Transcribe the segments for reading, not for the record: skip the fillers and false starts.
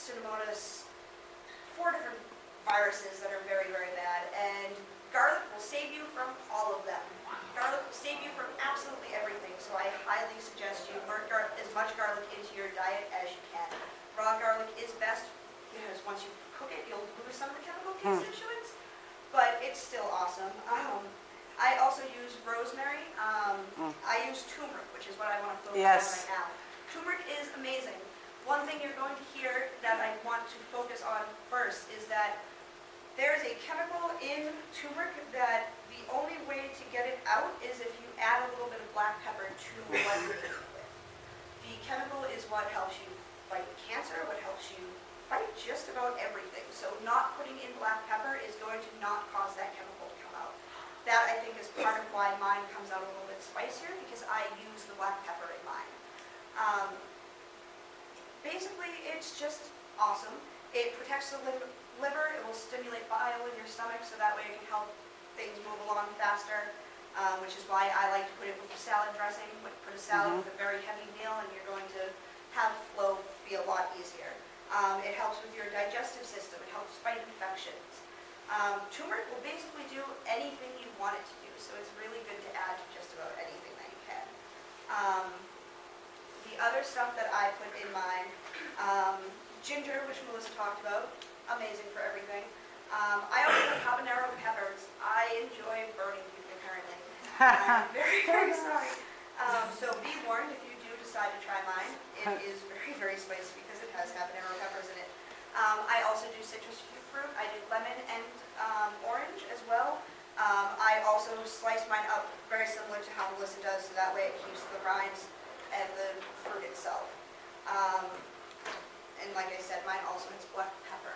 Pseudomonas, 4 different viruses that are very, very bad, and garlic will save you from all of them. Garlic will save you from absolutely everything, so I highly suggest you burn as much garlic into your diet as you can. Raw garlic is best because once you cook it, you'll lose some of the chemical constituents, but it's still awesome. I also use rosemary. I use turmeric, which is what I want to focus on right now. Turmeric is amazing. One thing you're going to hear that I want to focus on first is that there is a chemical in turmeric that the only way to get it out is if you add a little bit of black pepper to what you're eating with. The chemical is what helps you fight cancer, what helps you fight just about everything. So not putting in black pepper is going to not cause that chemical to come out. That, I think, is part of why mine comes out a little bit spicier, because I use the black pepper in mine. Basically, it's just awesome. It protects the liver, it will stimulate bile in your stomach, so that way it can help things move along faster, which is why I like to put it with a salad dressing. Put a salad with a very heavy meal, and you're going to have flow be a lot easier. It helps with your digestive system, it helps fight infections. Turmeric will basically do anything you want it to do, so it's really good to add to just about anything that you can. The other stuff that I put in mine, ginger, which Melissa talked about, amazing for everything. I also put habanero peppers. I enjoy burning people, apparently. I'm very, very sorry. So be warned if you do decide to try mine. It is very, very spicy because it has habanero peppers in it. I also do citrus fruit. I do lemon and orange as well. I also slice mine up very similar to how Melissa does, so that way it keeps the rinds and the fruit itself. And like I said, mine also has black pepper.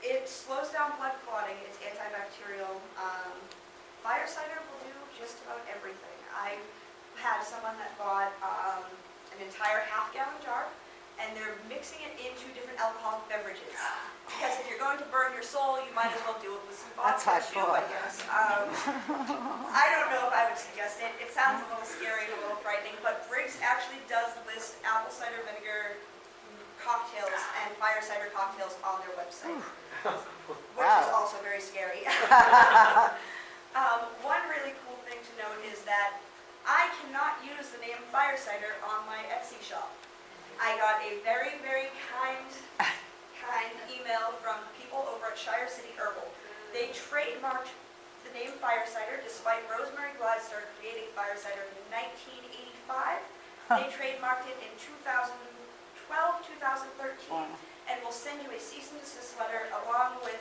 It slows down blood clotting. It's antibacterial. Fire cider will do just about everything. I had someone that bought an entire half-gallon jar, and they're mixing it into different alcoholic beverages. Because if you're going to burn your soul, you might as well do it with some vodka too, I guess. I don't know if I would suggest it. It sounds a little scary and a little frightening, but Briggs actually does list apple cider vinegar cocktails and fire cider cocktails on their website, which is also very scary. One really cool thing to note is that I cannot use the name fire cider on my Etsy shop. I got a very, very kind email from people over at Shire City Herbal. They trademarked the name fire cider despite Rosemary Gladstar creating fire cider in 1985. They trademarked it in 2012, 2013, and will send you a cease and desist letter along with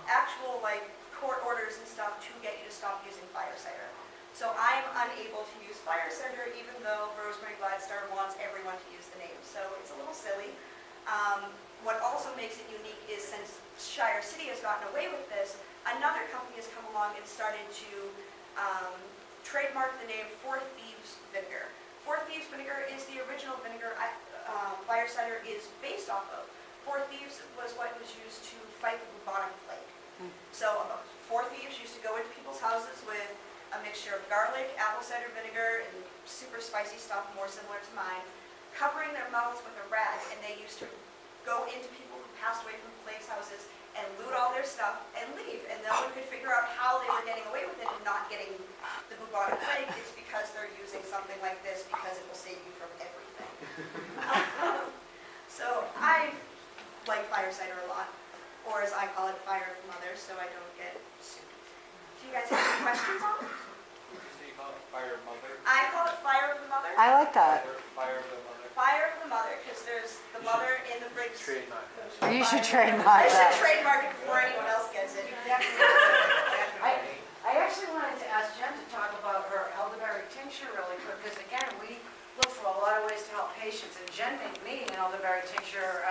actual court orders and stuff to get you to stop using fire cider. So I'm unable to use fire cider even though Rosemary Gladstar wants everyone to use the name. So it's a little silly. What also makes it unique is since Shire City has gotten away with this, another company has come along and started to trademark the name Four Thieves Vinegar. Four Thieves Vinegar is the original vinegar fire cider is based off of. Four Thieves was what was used to fight the bubonic plague. So Four Thieves used to go into people's houses with a mixture of garlic, apple cider vinegar, and super spicy stuff, more similar to mine, covering their mouths with a rag, and they used to go into people who passed away from plague houses and loot all their stuff and leave. And no one could figure out how they were getting away with it and not getting the bubonic plague. It's because they're using something like this because it will save you from everything. So I like fire cider a lot, or as I call it, fire of the mother, so I don't get sued. Do you guys have any questions on it? So you call it fire of mother? I call it fire of the mother. I like that. Fire of the mother. Fire of the mother, because there's the mother in the Briggs. Trademark. You should trademark I should that. trademark it before anyone else gets it. I actually wanted to ask Jen to talk about her elderberry tincture really quick, because again, we look for a lot of ways to help patients, and Jen made me an elderberry tincture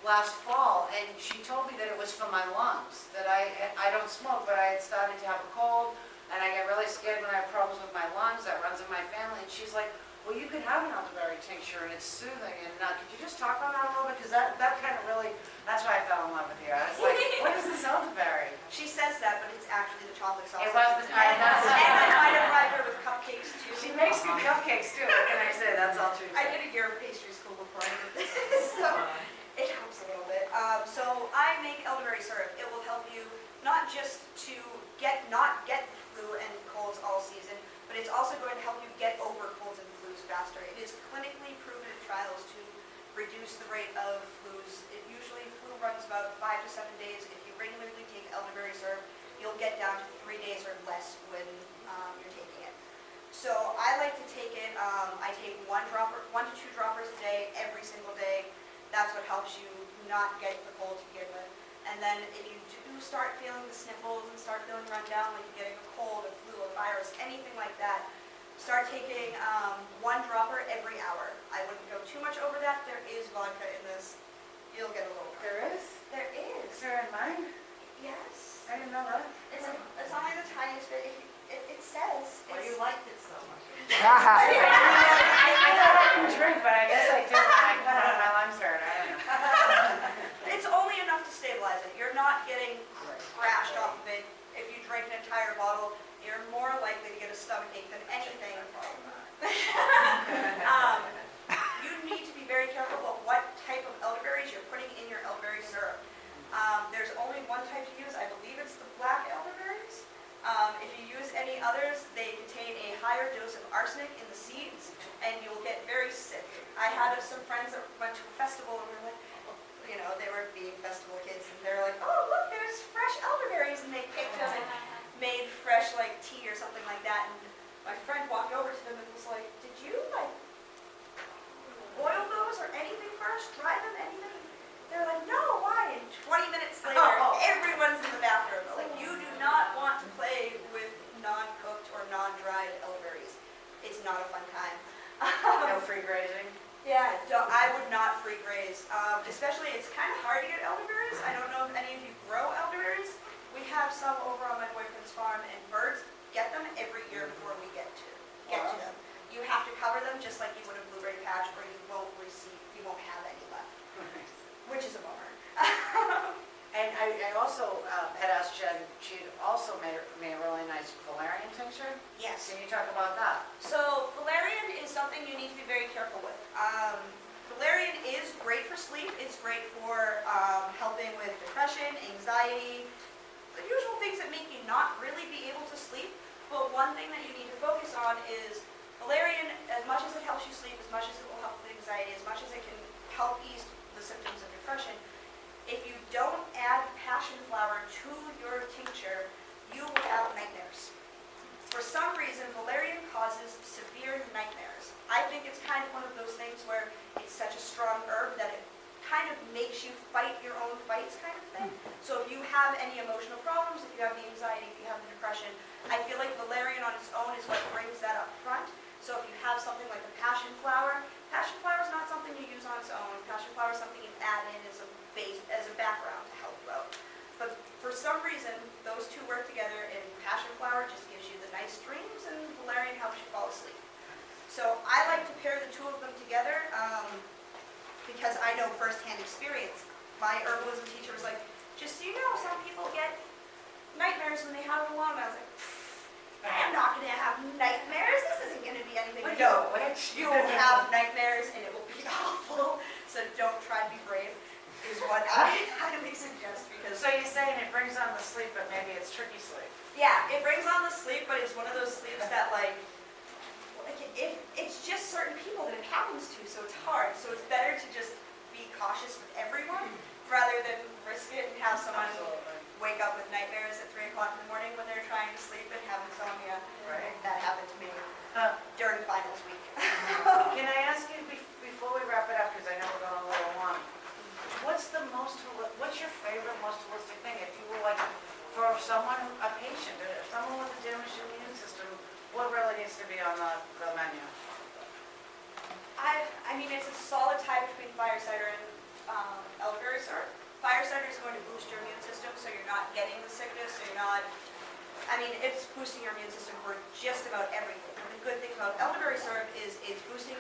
last fall, and she told me that it was for my lungs, that I don't smoke, but I had started to have a cold, and I get really scared when I have problems with my lungs. That runs in my family, and she's like, well, you could have an elderberry tincture, and it's soothing, and could you just talk on that a little bit, because that kind of really, that's why I fell in love with you. I was like, what is this elderberry? She says that, but it's actually the chocolate sauce. It was the chocolate sauce. And I might have tried her with cupcakes too. She makes good cupcakes too, what can I say? That's all true. I did a year of pastry school before I did this. just to not get the flu and colds all season, but it's also going to help you get over colds and flus faster. It is clinically proven in trials to reduce the rate of flus. Usually flu runs about 5 to 7 days. If you regularly take elderberry syrup, you'll get down to 3 days or less when you're taking it. So I like to take it, I take 1 to 2 droppers a day, every single day. That's what helps you not get the cold to begin with. And then if you do start feeling the sniffles and start feeling run down, like you're getting a cold, a flu, a virus, anything like that, start taking 1 dropper every hour. I wouldn't go too much over that. There is vodka in this. You'll get a little. There is? There is. Is there in mine? Yes. I didn't know that. It's only the tiniest bit. It says. Well, you liked it so much. I thought I could drink, but I guess I did when I cut out my lime starter. I don't know. It's only enough to stabilize it. You're not getting crashed off of it. If you drink an entire bottle, you're more likely to get a stomach ache than anything. You need to be very careful about what type of elderberries you're putting in your elderberry syrup. There's only one type to use. I believe it's the black elderberries. If you use any others, they contain a higher dose of arsenic in the seeds, and you'll get very sick. I had some friends that went to a festival and were like, they were being festival kids, and they're like, oh, look, there's fresh elderberries, and they picked them and made fresh, tea or something like that, and my friend walked over to them and was like, did you, boil those or anything first? Dry them, anything? They're like, no, why? And 20 minutes later, everyone's in the bathroom. You do not want to play with non-cooked or non-dried elderberries. It's not a fun time. No free grazing? Yeah, I would not free graze. Especially, it's kind of hard to get elderberries. I don't know if any of you grow elderberries. We have some over on my boyfriend's farm, and birds get them every year before we get to them. You have to cover them just like you would a blueberry patch, or you won't have any left, which is a bummer. And I also had asked Jen, she'd also made a really nice valerian tincture. Yes. Can you talk about that? So valerian is something you need to be very careful with. Valerian is great for sleep. It's great for helping with depression, anxiety, the usual things that make you not really be able to sleep. But one thing that you need to focus on is valerian, as much as it helps you sleep, as much as it will help with anxiety, as much as it can help ease the symptoms of depression, if you don't add passion flower to your tincture, you will have nightmares. For some reason, valerian causes severe nightmares. I think it's kind of one of those things where it's such a strong herb that it kind of makes you fight your own fights kind of thing. So if you have any emotional problems, if you have the anxiety, if you have the depression, I feel like valerian on its own is what brings that up front. So if you have something like a passion flower is not something you use on its own. Passion flower is something you add in as a base, as a background to help you out. But for some reason, those two work together, and passion flower just gives you the nice dreams, and valerian helps you fall asleep. So I like to pair the two of them together because I know firsthand experience. My herbalism teacher was like, just so you know, some people get nightmares when they have it alone. I was like, I'm not going to have nightmares. This isn't going to be anything. No, you will have nightmares, and it will be awful. So don't try to be brave, is what I highly suggest. Because So you're saying it brings on the sleep, but maybe it's tricky sleep? yeah, it brings on the sleep, but it's one of those sleeps that it's just certain people that it happens to, so it's hard. So it's better to just be cautious with everyone rather than risk it and have someone wake up with nightmares at 3 o'clock in the morning when they're trying to sleep and have insomnia. Right. That happened to me during finals week. Can I ask you, before we wrap it up, because I know we're going a little long, what's your favorite most holistic thing? If you were for someone, a patient, someone with a damaged immune system, what really needs to be on the menu? I mean, it's a solid tie between fire cider and elderberry syrup. Fire cider is going to boost your immune system, so you're not getting the sickness, so you're not, it's boosting your immune system for just about everything. The good thing about elderberry syrup is it's boosting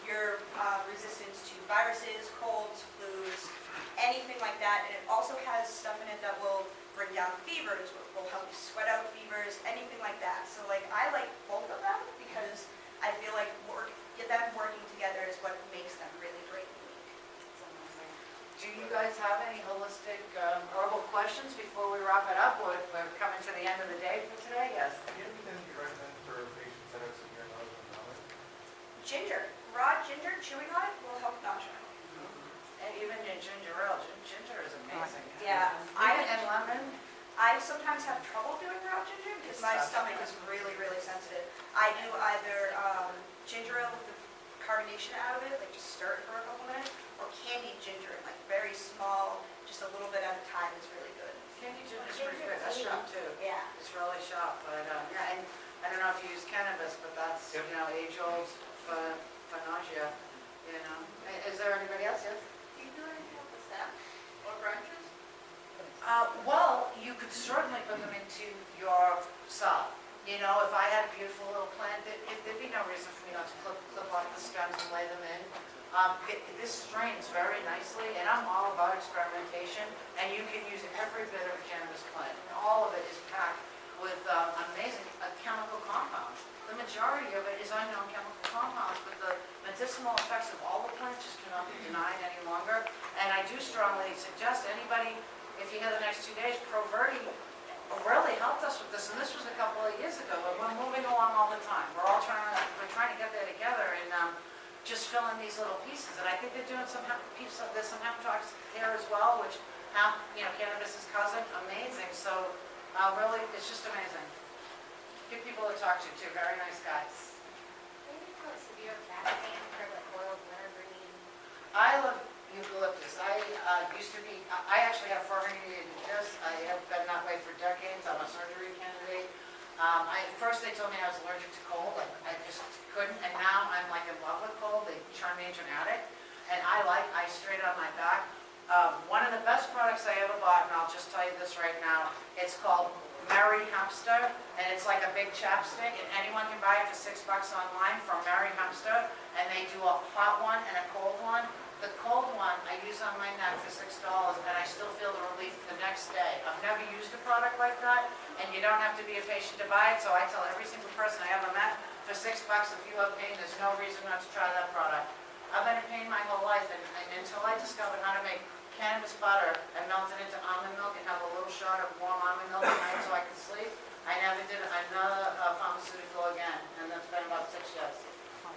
your resistance to viruses, colds, flus, anything like that, and it also has stuff in it that will bring down fevers, will help you sweat out fevers, anything like that. So I like both of them because I feel like them working together is what makes them really great and unique. Do you guys have any holistic herbal questions before we wrap it up? We're coming to the end of the day for today, yes? Do you have anything you recommend for patients that have severe nausea and vomiting? Ginger, raw ginger, chewing on it will help nausea. And even in ginger ale, ginger is amazing. Yeah. And lemon? I sometimes have trouble doing raw ginger because my stomach is really, really sensitive. I do either ginger ale with the carbonation out of it, like just stir it for a couple minutes, or candied ginger, like very small, just a little bit at a time is really good. Candy ginger is pretty good. That's sharp too. Yeah. It's really sharp, but yeah, and I don't know if you use cannabis, but that's, Yep. you know, age-old for nausea, you know. Is there anybody else? Yes? Do you do anything with sap or branches? Well, you could certainly put them into your salve. You know, if I had a beautiful little plant, there'd be no reason for me not to clip off the stems and lay them in. This strains very nicely, and I'm all about experimentation, and you can use every bit of a cannabis plant. And all of it is packed with amazing chemical compounds. The majority of it is unknown chemical compounds, but the medicinal effects of all the plants just cannot be denied any longer. And I do strongly suggest anybody, if you have the next 2 days, Proverti really helped us with this, and this was a couple of years ago, but we're moving along all the time. We're trying to get there together and just fill in these little pieces. And I think they're doing some there's some hemp talks here as well, which hemp, you know, cannabis' cousin, amazing. So really, it's just amazing. Good people to talk to too, very nice guys. Maybe for severe back pain for like oiled wintergreen. I love eucalyptus. I actually have 400 this. I have been that way for decades. I'm a surgery candidate. First they told me I was allergic to cold. I just couldn't. And now I'm like in love with cold. They turned me into an addict. And I like ice straight on my back. One of the best products I ever bought, and I'll just tell you this right now, it's called Merry Hempster, and it's like a big chapstick, and anyone can buy it for $6 online from Merry Hempster, and they do a hot one and a cold one. The cold one I use on my neck for $6, and I still feel the relief the next day. I've never used a product like that, and you don't have to be a patient to buy it, so I tell every single person I ever met, for $6, if you have pain, there's no reason not to try that product. I've been in pain my whole life, and until I discovered how to make cannabis butter and melt it into almond milk and have a little shot of warm almond milk at night so I could sleep, I never did another pharmaceutical again, and that's been about 6 years.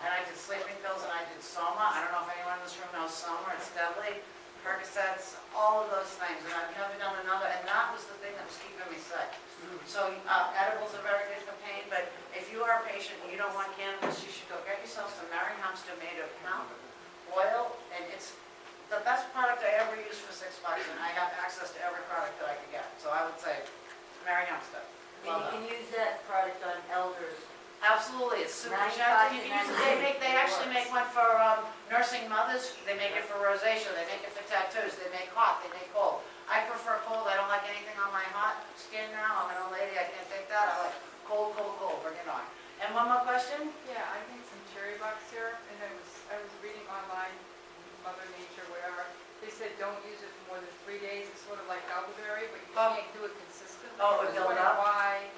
And I did sleeping pills, and I did Soma. I don't know if anyone in this room knows Soma. It's deadly. Percocets, all of those things, and I've never done another, and that was the thing that was keeping me sick. So edibles are very good for pain, but if you are a patient and you don't want cannabis, you should go get yourself some Merry Hempster made of hemp oil, and it's the best product I ever used for $6, and I have access to every product that I could get. So I would say Merry Hempster. And you can use that product on elders. Absolutely, it's super 95 gentle. to You can use it. 98 They actually make one for nursing mothers. They make it for rosacea. They make it for tattoos. They make hot. They make cold. I prefer cold. I don't like anything on my hot skin now. I'm an old lady. I can't take that. I like cold, cold, cold. Bring it on. And one more question? Yeah, I made some cherry bark syrup, and I was reading online, Mother Nature, whatever. They said don't use it for more than 3 days. It's sort of like elderberry, but you Oh. can't do it consistently. Oh, it I was build wondering up? why?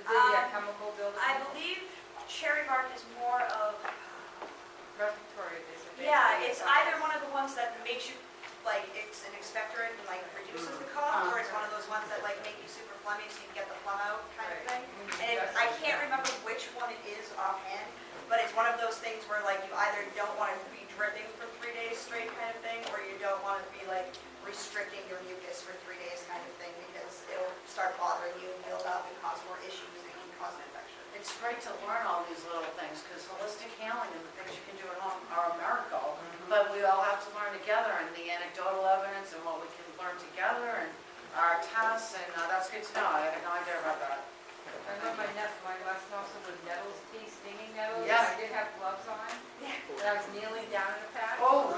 Is it a chemical buildup? I believe cherry bark is more of, Respiratory, they said. yeah, it's either one of the ones that makes you, like, it's an expectorant and like reduces the cough, or it's one of those ones that like make you super phlegmy so you can get the phlegm out kind of thing. And I can't remember which one it is offhand, but it's one of those things where like you either don't want to be dripping for 3 days straight kind of thing, or you don't want to be like restricting your mucus for 3 days kind of thing, because it'll start bothering you and build up and cause more issues and can cause an infection. It's great to learn all these little things, because holistic healing and the things you can do at home are a miracle. But we all have to learn together, and the anecdotal evidence and what we can learn together, and our tests, and that's good to know. I had no idea about that. I love my last nostril was nettles tea, stinging nettles. Yes. I did have gloves on, and I was kneeling down in a patch. Oh,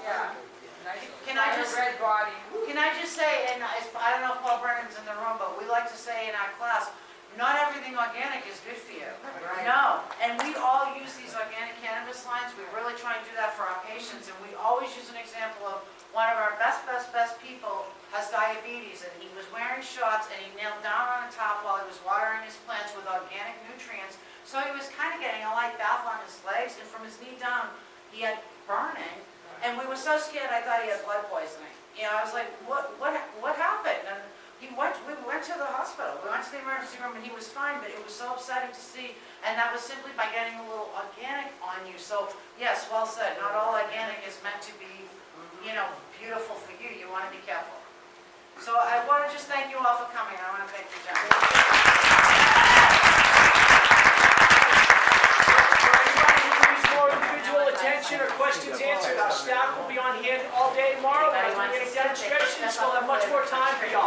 Yeah. Nice. Can I just- red body. can I just say, and I don't know if Paul Brennan's in the room, but we like to say in our class, not everything organic is good for you. Right. No, and we all use these organic cannabis lines. We really try and do that for our patients, and we always use an example of one of our best people has diabetes, and he was wearing shorts, and he knelt down on a top while he was watering his plants with organic nutrients. So he was kind of getting a light bath on his legs, and from his knee down, he had burning. And we were so scared, I thought he had blood poisoning. You know, I was like, what happened? And we went to the hospital, we went to the emergency room, and he was fine, but it was so upsetting to see, and that was simply by getting a little organic on you. So, yes, well said, not all organic is meant to be, you know, beautiful for you, you want to be careful. So I want to just thank you all for coming, I want to thank you, Jen. For anybody who needs more individual attention or questions answered, our staff will be on hand all day tomorrow. We're not doing any demonstrations, we'll have much more time for y'all.